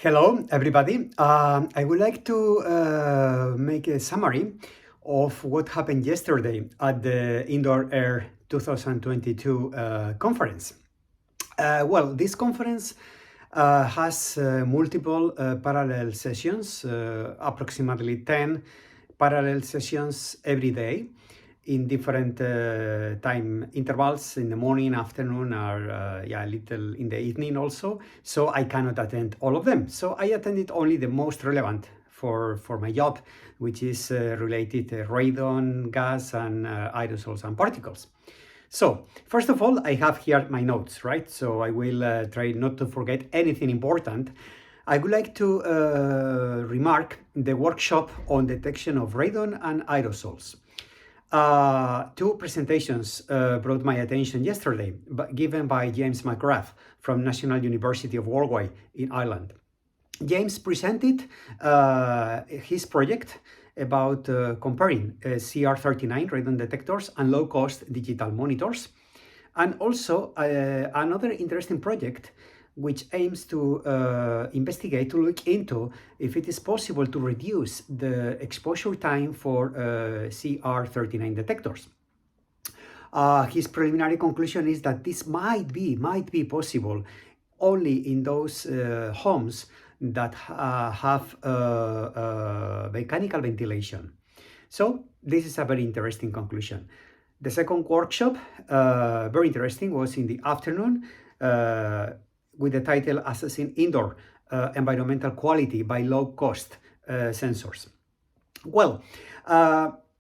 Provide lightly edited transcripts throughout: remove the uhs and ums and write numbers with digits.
Hello, everybody. I would like to make a summary of what happened yesterday at the Indoor Air 2022 conference. This conference has multiple parallel sessions, approximately 10 parallel sessions every day in different time intervals in the morning, afternoon, or a little in the evening also. So I cannot attend all of them. So I attended only the most relevant for my job, which is related to radon, gas, and aerosols and particles. So, first of all, I have here my notes, right? So I will try not to forget anything important. I would like to remark the workshop on detection of radon and aerosols. Two presentations brought my attention yesterday, given by James McGrath from National University of Galway in Ireland. James presented his project about comparing CR39 radon detectors and low-cost digital monitors, and also another interesting project which aims to look into if it is possible to reduce the exposure time for CR39 detectors. His preliminary conclusion is that this might be possible only in those homes that have mechanical ventilation. So this is a very interesting conclusion. The second workshop, very interesting, was in the afternoon with the title Assessing Indoor Environmental Quality by Low-Cost Sensors. Well,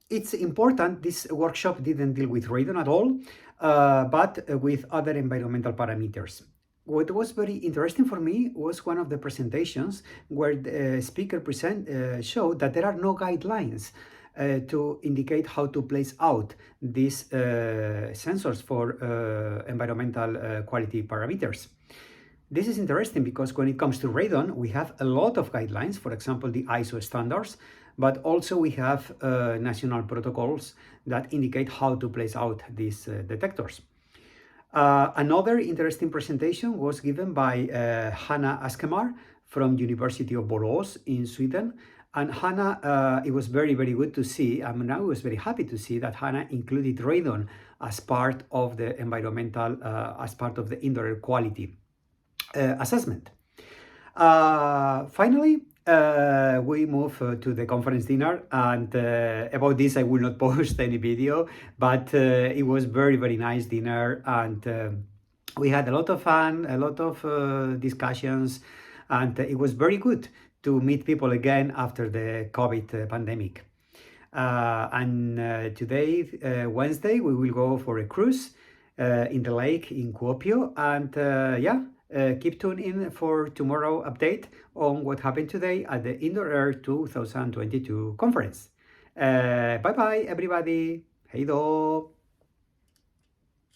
it's important, this workshop didn't deal with radon at all, but with other environmental parameters. What was very interesting for me was one of the presentations where the speaker showed that there are no guidelines to indicate how to place out these sensors for environmental quality parameters. This is interesting because when it comes to radon, we have a lot of guidelines, for example, the ISO standards, but also we have national protocols that indicate how to place out these detectors. Another interesting presentation was given by Hanna Askemar from University of Borås in Sweden. And Hanna, it was very good to see. I mean, I was very happy to see that Hanna included radon as part of the environmental, as part of the indoor air quality assessment. Finally, we move to the conference dinner, and about this I will not post any video, but it was very nice dinner, and we had a lot of fun, a lot of discussions, and it was very good to meet people again after the COVID pandemic. Today, Wednesday, we will go for a cruise in the lake in Kuopio, and keep tuned in for tomorrow update on what happened today at the Indoor Air 2022 conference. Bye bye everybody. Hej då!